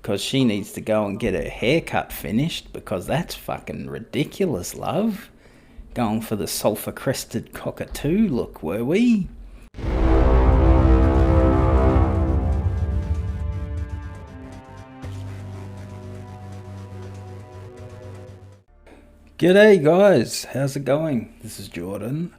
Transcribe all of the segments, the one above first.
because she needs to go and get her haircut finished, because that's fucking ridiculous, love. Going for the sulphur-crested cockatoo look, were we? G'day guys, how's it going? This is Jordan.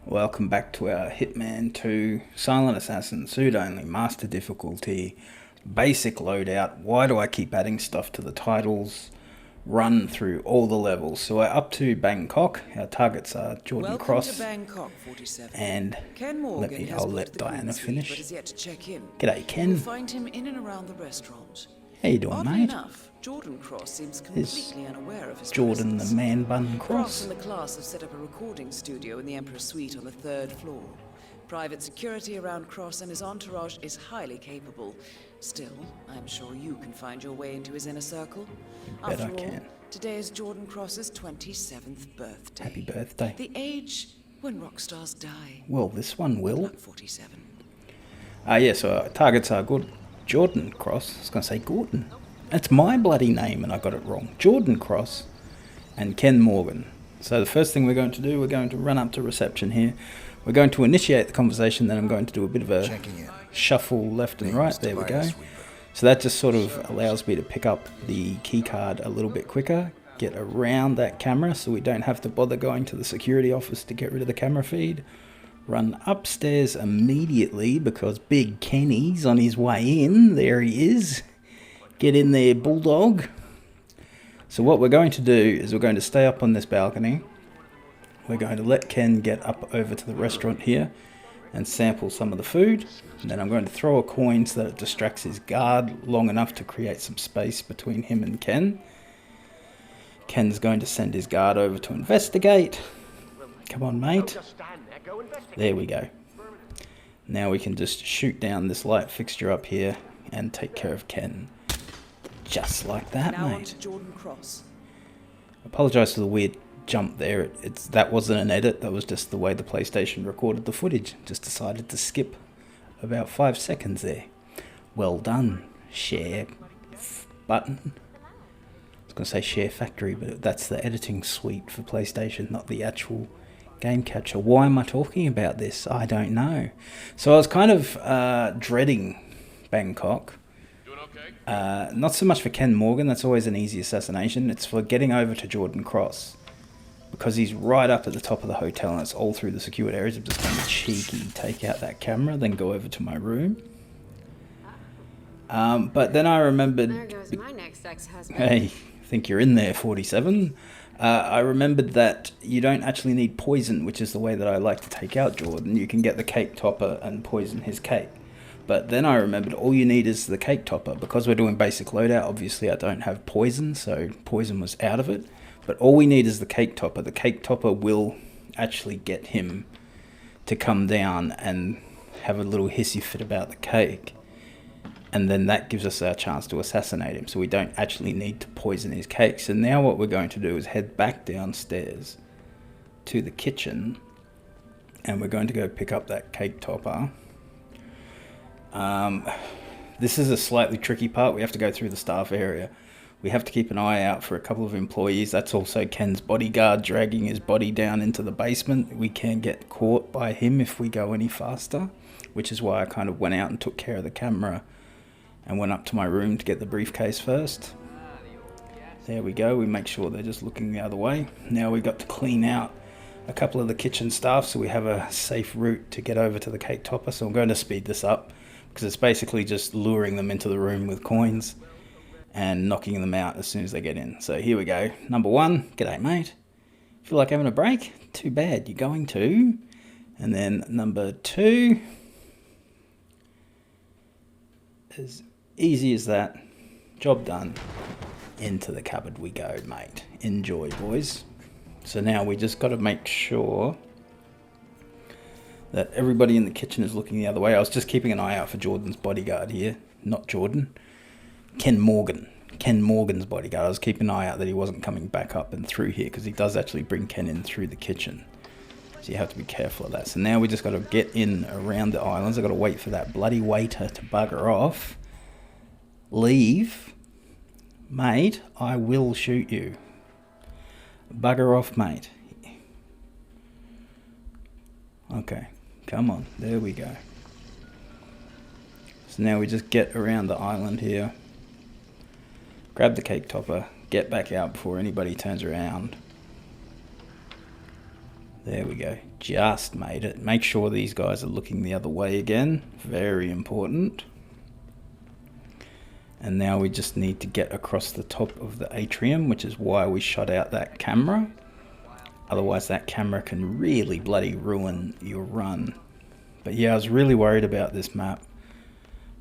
Welcome back to our Hitman 2 Silent Assassin Suit Only Master Difficulty Basic Loadout. Why do I keep adding stuff to the titles? Run through all the levels. So we're up to Bangkok. Our targets are Jordan Welcome Cross. To Bangkok, 47. And Ken Morgan I'll let Diana finish. But is yet to check in. G'day Ken. You'll find him in and around the restaurant. How you doing, Oddly mate? enough, Jordan Cross seems completely unaware of his Jordan presence. the Man Bun Cross Cross. and the class have set up a recording studio in the Emperor's Suite on the 3rd floor. Private security around Cross and his entourage is highly capable. Still, I'm sure you can find your way into his inner circle. Bet After I all, can. today is Jordan Cross's 27th birthday. Happy birthday. The age when rock stars die. Well, this one will. 47. Yeah, so our targets are good. Jordan Cross. I was going to say Gordon. That's my bloody name and I got it wrong. Jordan Cross and Ken Morgan. So the first thing we're going to do, we're going to run up to reception here. We're going to initiate the conversation, then I'm going to do a bit of a shuffle left and right. There we go. So that just sort of allows me to pick up the key card a little bit quicker, get around that camera so we don't have to bother going to the security office to get rid of the camera feed. Run upstairs immediately because Big Kenny's on his way in. There he is. Get in there, bulldog. So what we're going to do is we're going to stay up on this balcony. We're going to let Ken get up over to the restaurant here and sample some of the food. And then I'm going to throw a coin so that it distracts his guard long enough to create some space between him and Ken. Ken's going to send his guard over to investigate. Come on, mate. There we go. Now we can just shoot down this light fixture up here and take care of Ken. Just like that, Now mate. on to Jordan Cross. Apologise for the weird jump there. That wasn't an edit. That was just the way the PlayStation recorded the footage. Just decided to skip about 5 seconds there. Well done. Share button. I was going to say Share Factory, but that's the editing suite for PlayStation, not the actual game capture. Why am I talking about this? I don't know. So I was kind of dreading Bangkok. Not so much for Ken Morgan, that's always an easy assassination. It's for getting over to Jordan Cross, because he's right up at the top of the hotel and it's all through the secured areas. I'm just going to cheeky take out that camera, then go over to my room. But then I remembered... There goes my next ex-husband. Hey, I think you're in there, 47. I remembered that you don't actually need poison, which is the way that I like to take out Jordan. You can get the cake topper and poison his cake. But then I remembered all you need is the cake topper. Because we're doing basic loadout, obviously I don't have poison, so poison was out of it. But all we need is the cake topper. The cake topper will actually get him to come down and have a little hissy fit about the cake. And then that gives us our chance to assassinate him. So we don't actually need to poison his cake. So now what we're going to do is head back downstairs to the kitchen. And we're going to go pick up that cake topper. This is a slightly tricky part. We have to go through the staff area. We have to keep an eye out for a couple of employees. That's also Ken's bodyguard dragging his body down into the basement. We can get caught by him if we go any faster, which is why I kind of went out and took care of the camera and went up to my room to get the briefcase first. There we go. We make sure they're just looking the other way. Now we've got to clean out a couple of the kitchen staff so we have a safe route to get over to the cake topper. So I'm going to speed this up because it's basically just luring them into the room with coins and knocking them out as soon as they get in. So here we go. Number one, g'day mate. Feel like having a break? Too bad, you're going to. And then number two, as easy as that, job done. Into the cupboard we go, mate. Enjoy, boys. So now we just got to make sure that everybody in the kitchen is looking the other way. I was just keeping an eye out for Jordan's bodyguard here. Not Jordan. Ken Morgan. Ken Morgan's bodyguard. I was keeping an eye out that he wasn't coming back up and through here because he does actually bring Ken in through the kitchen. So you have to be careful of that. So now we just got to get in around the islands. I've got to wait for that bloody waiter to bugger off. Leave. Mate, I will shoot you. Bugger off, mate. Okay, come on. There we go. So now we just get around the island here. Grab the cake topper. Get back out before anybody turns around. There we go. Just made it. Make sure these guys are looking the other way again. Very important. And now we just need to get across the top of the atrium, which is why we shot out that camera. Otherwise that camera can really bloody ruin your run. But yeah, I was really worried about this map.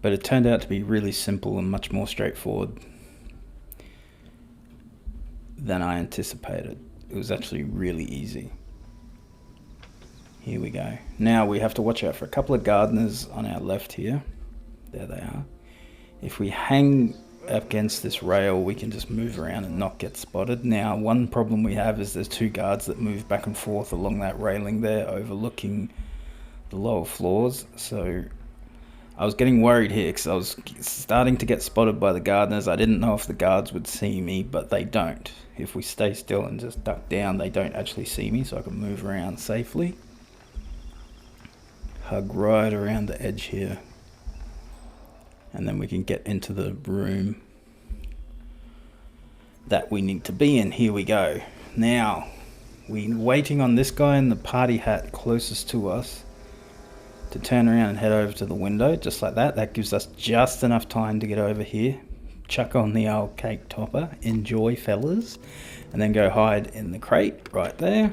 But it turned out to be really simple and much more straightforward than I anticipated. It was actually really easy. Here we go. Now we have to watch out for a couple of gardeners on our left here. There they are. If we hang against this rail, we can just move around and not get spotted. Now, one problem we have is there's two guards that move back and forth along that railing there, overlooking the lower floors. So I was getting worried here because I was starting to get spotted by the gardeners. I didn't know if the guards would see me, but they don't. If we stay still and just duck down, they don't actually see me, so I can move around safely. Hug right around the edge here. And then we can get into the room that we need to be in. Here we go. Now, we're waiting on this guy in the party hat closest to us to turn around and head over to the window, just like that. That gives us just enough time to get over here, chuck on the old cake topper, enjoy fellas, and then go hide in the crate right there.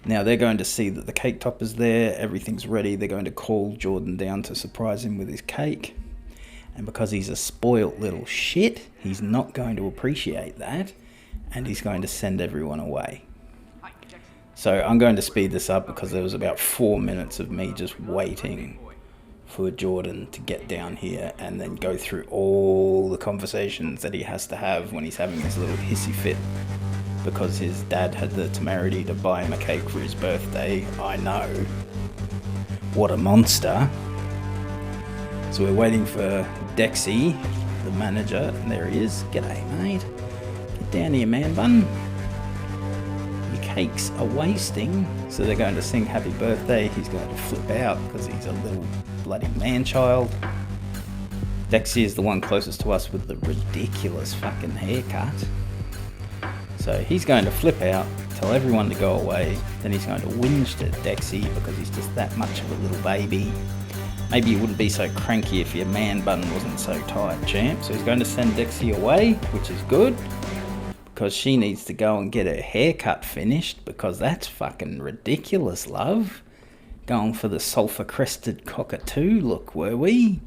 Now they're going to see that the cake topper's there, everything's ready. They're going to call Jordan down to surprise him with his cake. And because he's a spoilt little shit, he's not going to appreciate that, and he's going to send everyone away. So I'm going to speed this up because there was about 4 minutes of me just waiting for Jordan to get down here and then go through all the conversations that he has to have when he's having his little hissy fit because his dad had the temerity to buy him a cake for his birthday. I know. What a monster. So we're waiting for Dexy, the manager, and there he is. G'day, mate. Get down here, man bun. Your cakes are wasting. So they're going to sing happy birthday. He's going to flip out because he's a little bloody man-child. Dexy is the one closest to us with the ridiculous fucking haircut. So he's going to flip out, tell everyone to go away, then he's going to whinge to Dexy because he's just that much of a little baby. Maybe you wouldn't be so cranky if your man bun wasn't so tight, champ. So he's going to send Dexy away, which is good, because she needs to go and get her haircut finished, because that's fucking ridiculous, love. Going for the sulphur-crested cockatoo look, were we?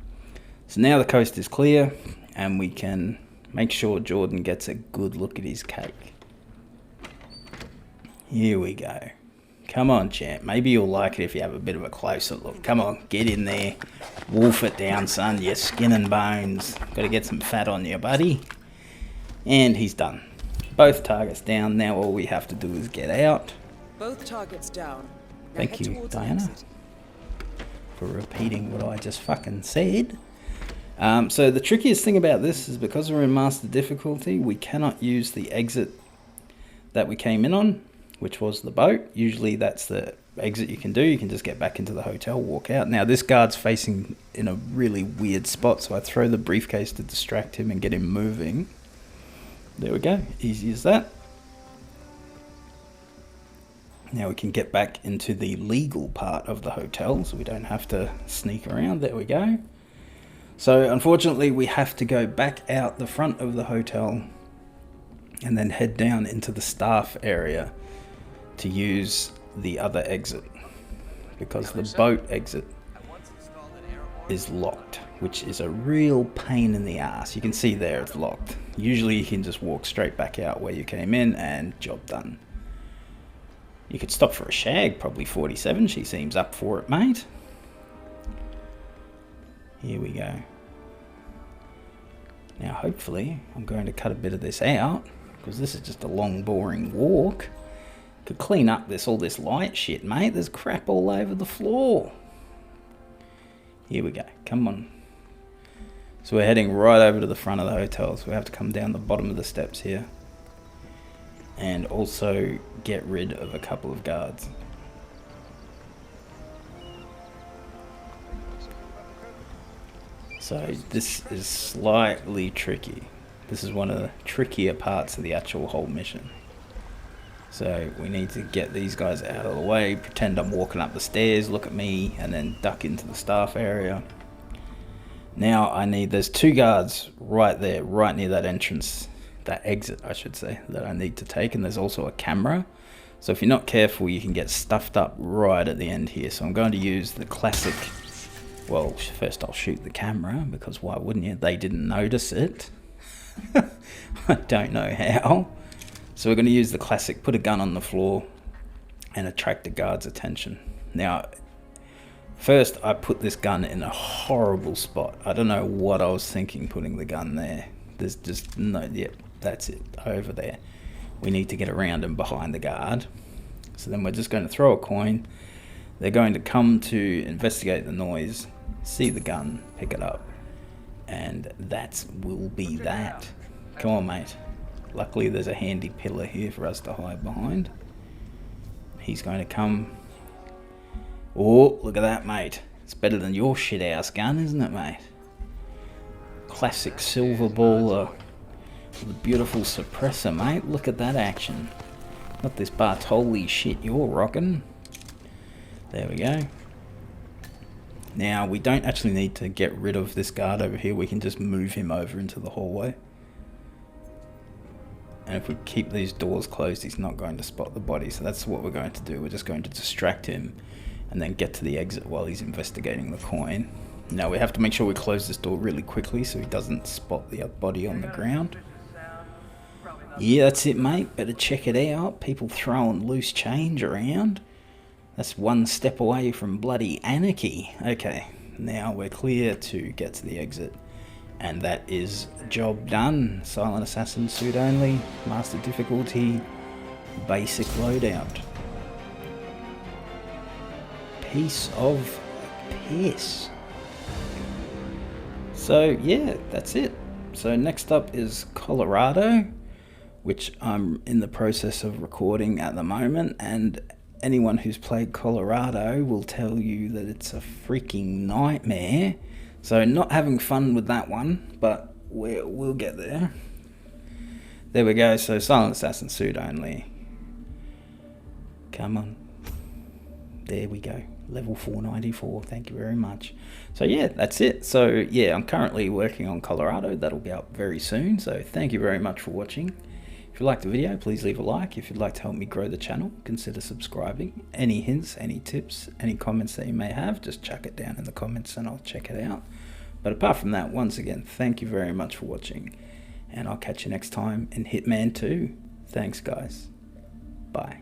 So now the coast is clear, and we can make sure Jordan gets a good look at his cake. Here we go. Come on, champ. Maybe you'll like it if you have a bit of a closer look. Come on, get in there. Wolf it down, son. Your skin and bones. Got to get some fat on you, buddy. And he's done. Both targets down. Now all we have to do is get out. Both targets down. Now Thank you, Diana, for repeating what I just fucking said. So the trickiest thing about this is because we're in master difficulty, we cannot use the exit that we came in on, which was the boat. Usually that's the exit you can do. You can just get back into the hotel, walk out. Now this guard's facing in a really weird spot, so I throw the briefcase to distract him and get him moving. There we go, easy as that. Now we can get back into the legal part of the hotel, so we don't have to sneak around. There we go. So unfortunately we have to go back out the front of the hotel and then head down into the staff area to use the other exit, because the boat exit is locked, which is a real pain in the ass. You can see there it's locked. Usually you can just walk straight back out where you came in and job done. You could stop for a shag, probably 47. She seems up for it, mate. Here we go. Now hopefully I'm going to cut a bit of this out, because this is just a long boring walk. Could clean up all this light shit, mate. There's crap all over the floor. Here we go. Come on. So we're heading right over to the front of the hotel, so we have to come down the bottom of the steps here. And also get rid of a couple of guards. So this is slightly tricky. This is one of the trickier parts of the actual whole mission. So we need to get these guys out of the way, pretend I'm walking up the stairs, look at me, and then duck into the staff area. Now there's 2 guards right there, right near that entrance, that exit I should say, that I need to take, and there's also a camera. So if you're not careful, you can get stuffed up right at the end here. So I'm going to use the classic, well, first I'll shoot the camera, because why wouldn't you? They didn't notice it. I don't know how. So we're going to use the classic, put a gun on the floor and attract the guard's attention. Now, first I put this gun in a horrible spot. I don't know what I was thinking putting the gun there. There's just no, yep, that's it, over there. We need to get around and behind the guard. So then we're just going to throw a coin. They're going to come to investigate the noise, see the gun, pick it up. And that will be that. Come on, mate. Luckily there's a handy pillar here for us to hide behind. He's going to come. Oh, look at that, mate. It's better than your shit house gun, isn't it, mate? Classic silver baller with a beautiful suppressor, mate. Look at that action. Not this Bartoli shit you're rocking. There we go. Now, we don't actually need to get rid of this guard over here. We can just move him over into the hallway. And if we keep these doors closed, he's not going to spot the body. So that's what we're going to do. We're just going to distract him and then get to the exit while he's investigating the coin. Now, we have to make sure we close this door really quickly so he doesn't spot the body on the ground. Yeah, that's it, mate. Better check it out. People throwing loose change around. That's one step away from bloody anarchy. Okay, now we're clear to get to the exit. And that is job done. Silent Assassin suit only. Master difficulty. Basic loadout. Piece of piss. So yeah, that's it. So next up is Colorado, which I'm in the process of recording at the moment, and anyone who's played Colorado will tell you that it's a freaking nightmare. So not having fun with that one, but we'll get there. There we go, so Silent Assassin suit only. Come on. There we go. Level 494, thank you very much. So yeah, that's it. So yeah, I'm currently working on Colorado. That'll be up very soon. So thank you very much for watching. If you liked the video, please leave a like. If you'd like to help me grow the channel, consider subscribing. Any hints, any tips, any comments that you may have, just chuck it down in the comments and I'll check it out. But apart from that, once again, thank you very much for watching. And I'll catch you next time in Hitman 2. Thanks, guys. Bye.